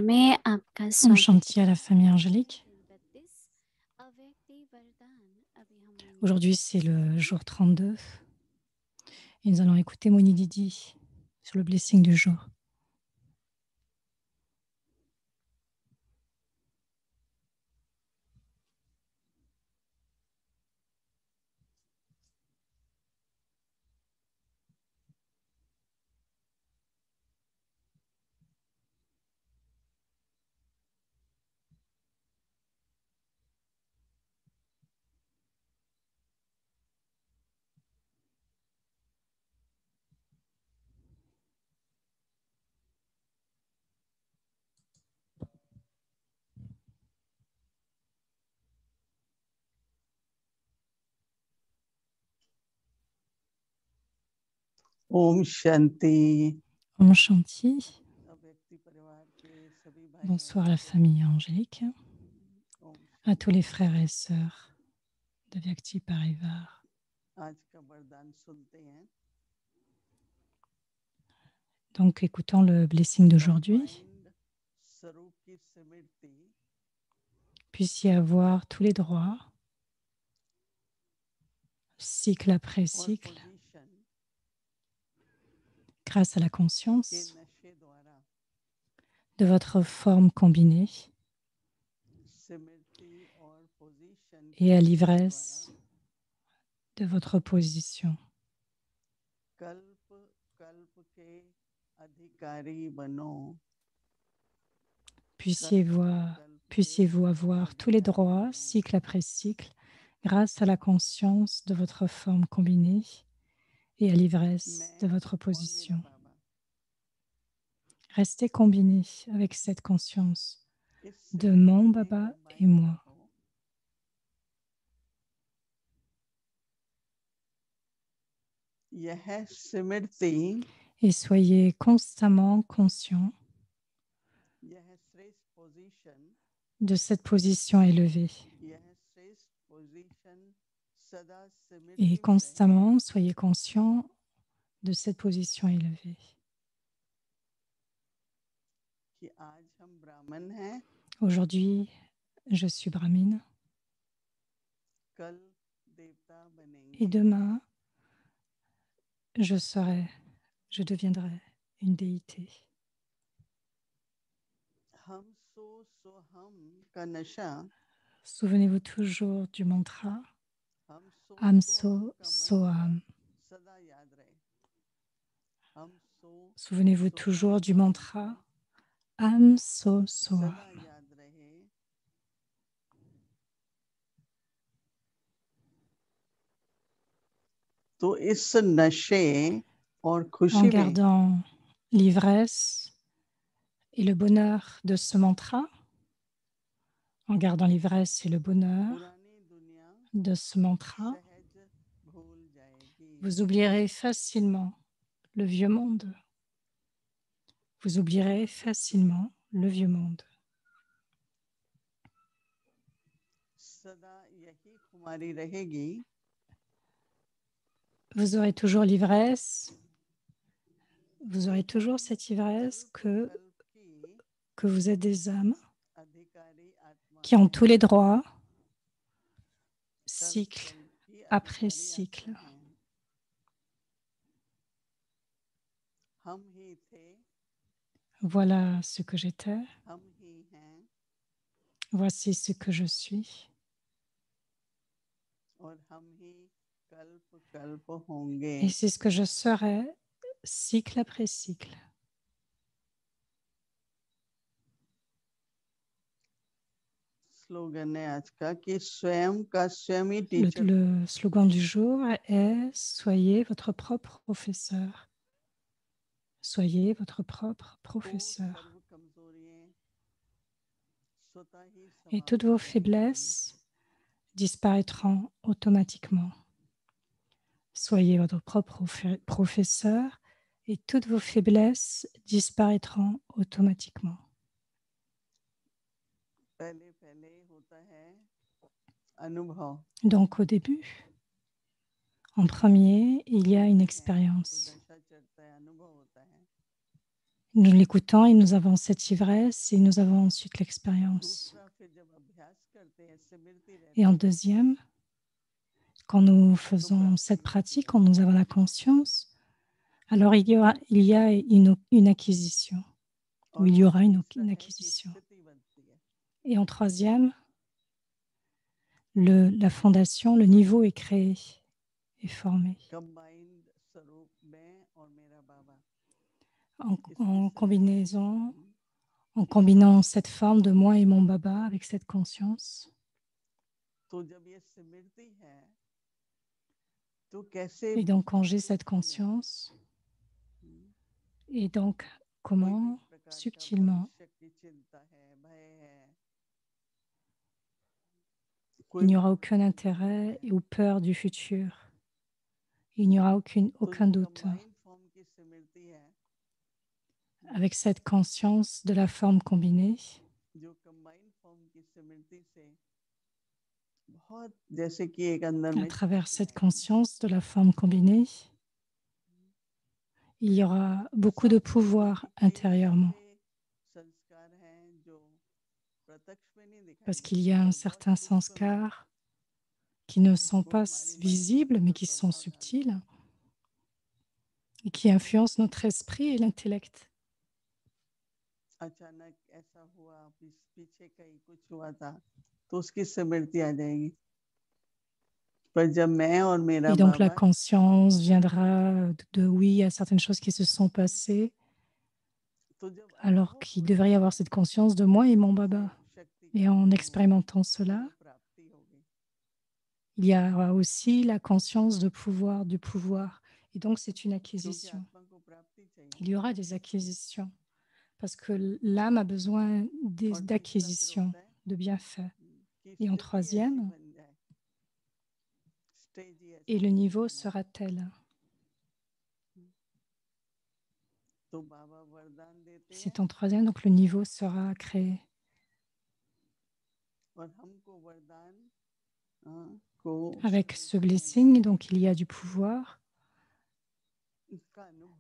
में आपका Om स्वागत Shanti à la famille angélique. है। 32 अव्यक्ति वरदान अभी हम Aujourd'hui, c'est le jour 32 et nous allons écouter Moni Didi sur le blessing du jour. Om Shanti. Om Shanti. Bonsoir à la famille angélique, à tous les frères et sœurs de Vyakti Parivar. Donc, écoutons le blessing d'aujourd'hui. Puissiez avoir tous les droits, cycle après cycle, grâce à la conscience de votre forme combinée et à l'ivresse de votre position. Puissiez-vous avoir tous les droits, cycle après cycle, grâce à la conscience de votre forme combinée et à l'ivresse de votre position. Restez combinés avec cette conscience de mon Baba et moi. Et soyez constamment conscients de cette position élevée. Et constamment, soyez conscients de cette position élevée. Aujourd'hui, je suis brahmine. Et demain, je deviendrai une déité. Souvenez-vous toujours du mantra Hamso Soham. Souvenez-vous toujours du mantra Hamso Soham. En gardant l'ivresse et le bonheur de ce mantra, en gardant l'ivresse et le bonheur de ce mantra, vous oublierez facilement le vieux monde. Vous oublierez facilement le vieux monde. Vous aurez toujours l'ivresse, vous aurez toujours cette ivresse que vous êtes des âmes qui ont tous les droits, cycle après cycle. Voilà ce que j'étais. Voici ce que je suis. Et c'est ce que je serai cycle après cycle. Le slogan du jour est « Soyez votre propre professeur ». Soyez votre propre professeur. Et toutes vos faiblesses disparaîtront automatiquement. Soyez votre propre professeur et toutes vos faiblesses disparaîtront automatiquement. Donc au début, en premier, il y a une expérience. nous l'écoutons et nous avons cette ivresse et nous avons ensuite l'expérience. Et en deuxième, quand nous faisons cette pratique, quand nous avons la conscience, alors il y a une acquisition, ou il y aura une acquisition. Et en troisième, la fondation, le niveau est créé, est formé. En combinaison, en combinant cette forme de moi et mon Baba avec cette conscience. Et donc, quand j'ai cette conscience, et donc, comment, subtilement, il n'y aura aucun intérêt ou peur du futur. Il n'y aura aucun doute. Avec cette conscience de la forme combinée, à travers cette conscience de la forme combinée, il y aura beaucoup de pouvoir intérieurement. Parce qu'il y a un certain sanskar qui ne sont pas visibles, mais qui sont subtils et qui influencent notre esprit et l'intellect. Et donc la conscience viendra oui, il y a certaines choses qui se sont passées, alors qu'il devrait y avoir cette conscience de moi et mon Baba. Et en expérimentant cela, il y aura aussi la conscience du pouvoir. Et donc c'est une acquisition. Il y aura des acquisitions, parce que l'âme a besoin d'acquisitions, de bienfaits. Et en troisième, et le niveau sera tel. C'est en troisième, donc le niveau sera créé. Avec ce blessing, donc il y a du pouvoir.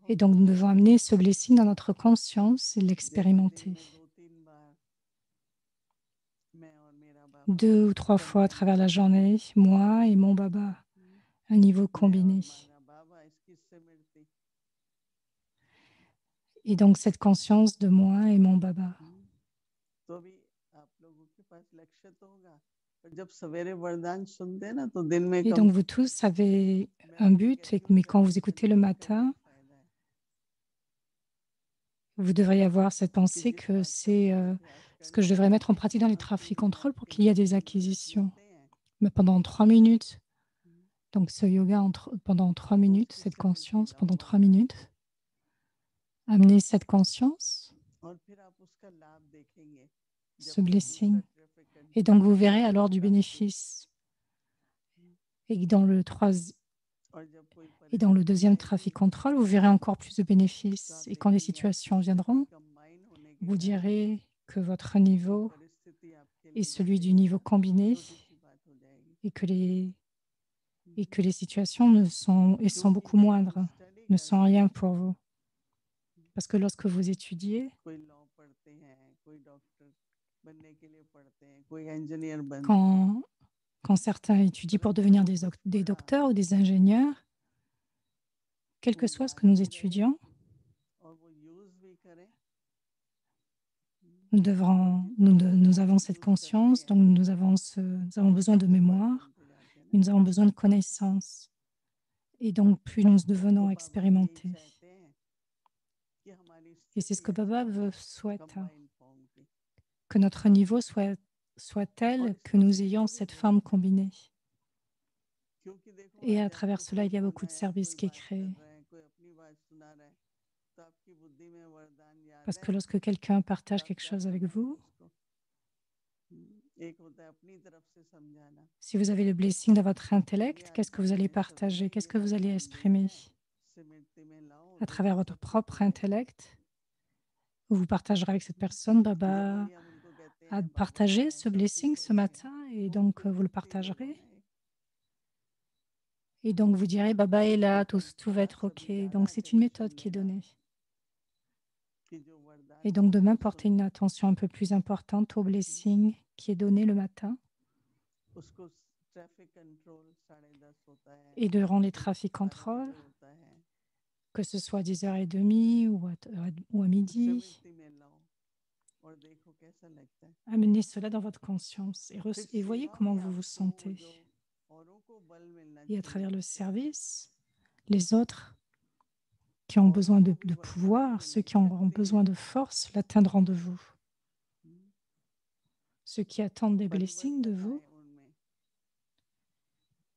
Et donc nous devons amener ce blessing dans notre conscience et l'expérimenter. 2 ou 3 fois à travers la journée, moi et mon Baba, un niveau combiné. Et donc cette conscience de moi et mon Baba. Et donc vous tous avez un but, mais quand vous écoutez le matin, vous devriez avoir cette pensée que c'est ce que je devrais mettre en pratique dans les trafic control pour qu'il y ait des acquisitions. Mais pendant 3 minutes, donc ce yoga pendant 3 minutes, cette conscience pendant 3 minutes, amenez cette conscience, ce blessing, et donc vous verrez alors du bénéfice. Et dans le deuxième trafic control, vous verrez encore plus de bénéfices. Et quand les situations viendront, vous direz que votre niveau est celui du niveau combiné et que les situations sont beaucoup moindres, ne sont rien pour vous. Parce que lorsque vous étudiez, quand certains étudient pour devenir des docteurs ou des ingénieurs, quel que soit ce que nous étudions, nous avons cette conscience, donc nous avons besoin de mémoire, mais nous avons besoin de connaissances. Et donc, plus nous devenons expérimentés. Et c'est ce que Baba souhaite, que notre niveau soit tel que nous ayons cette forme combinée. Et à travers cela, il y a beaucoup de services qui est créé. Parce que lorsque quelqu'un partage quelque chose avec vous, si vous avez le blessing dans votre intellect, qu'est-ce que vous allez partager? Qu'est-ce que vous allez exprimer? À travers votre propre intellect, vous partagerez avec cette personne, Baba a partagé ce blessing ce matin, et donc vous le partagerez. Et donc vous direz, Baba est là, tout va être OK. Donc c'est une méthode qui est donnée. Et donc demain, porter une attention un peu plus importante au blessing qui est donné le matin. Et durant les trafic contrôles, que ce soit à 10h30 ou à midi, amenez cela dans votre conscience et voyez comment vous vous sentez. Et à travers le service, les autres qui ont besoin de pouvoir, ceux qui auront besoin de force, l'atteindront de vous. Ceux qui attendent des blessings de vous,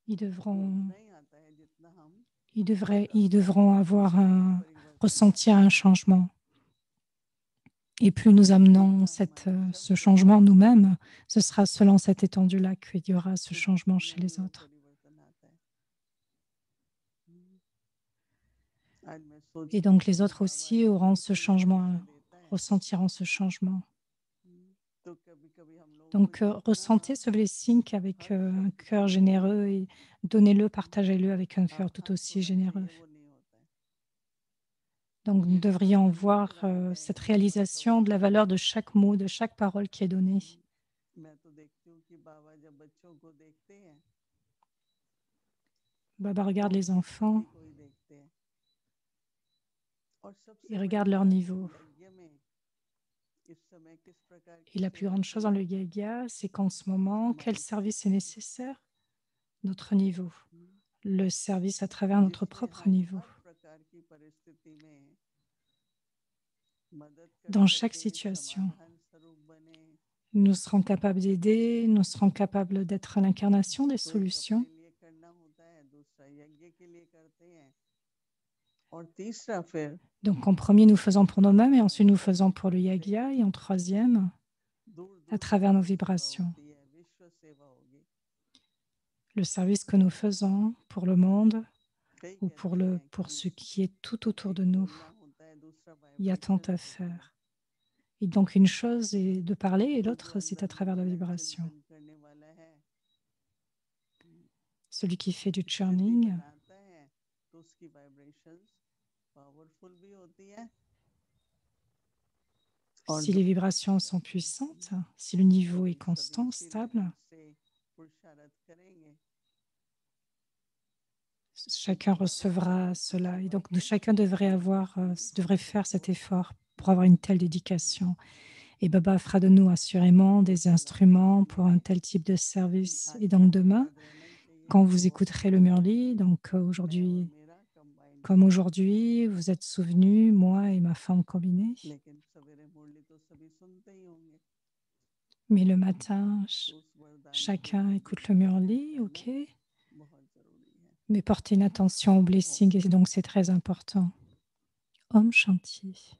ils devront ressentir un changement. Et plus nous amenons ce changement nous-mêmes, ce sera selon cette étendue-là qu'il y aura ce changement chez les autres. Et donc les autres aussi auront ce changement, ressentiront ce changement. Donc ressentez ce blessing avec un cœur généreux et donnez-le, partagez-le avec un cœur tout aussi généreux. Donc nous devrions voir cette réalisation de la valeur de chaque mot, de chaque parole qui est donnée. Baba regarde les enfants, il regarde leur niveau. Et la plus grande chose dans le Yagya, c'est qu'en ce moment, quel service est nécessaire? Notre niveau. Le service à travers notre propre niveau. Dans chaque situation, nous serons capables d'aider, nous serons capables d'être l'incarnation des solutions. Donc en premier, nous faisons pour nous-mêmes et ensuite nous faisons pour le Yagya et en troisième, à travers nos vibrations. Le service que nous faisons pour le monde ou pour ce qui est tout autour de nous. Il y a tant à faire. Et donc une chose est de parler et l'autre c'est à travers la vibration. Celui qui fait du churning, si les vibrations sont puissantes, si le niveau est constant, stable, chacun recevra cela. Et donc chacun devrait faire cet effort pour avoir une telle dédication. Et Baba fera de nous assurément des instruments pour un tel type de service. Et donc demain, quand vous écouterez le Murli, donc aujourd'hui, comme aujourd'hui, vous êtes souvenus, moi et ma femme combinée. Mais le matin, chacun écoute le Murli, ok? Mais portez une attention au blessing et donc c'est très important. Om Shanti.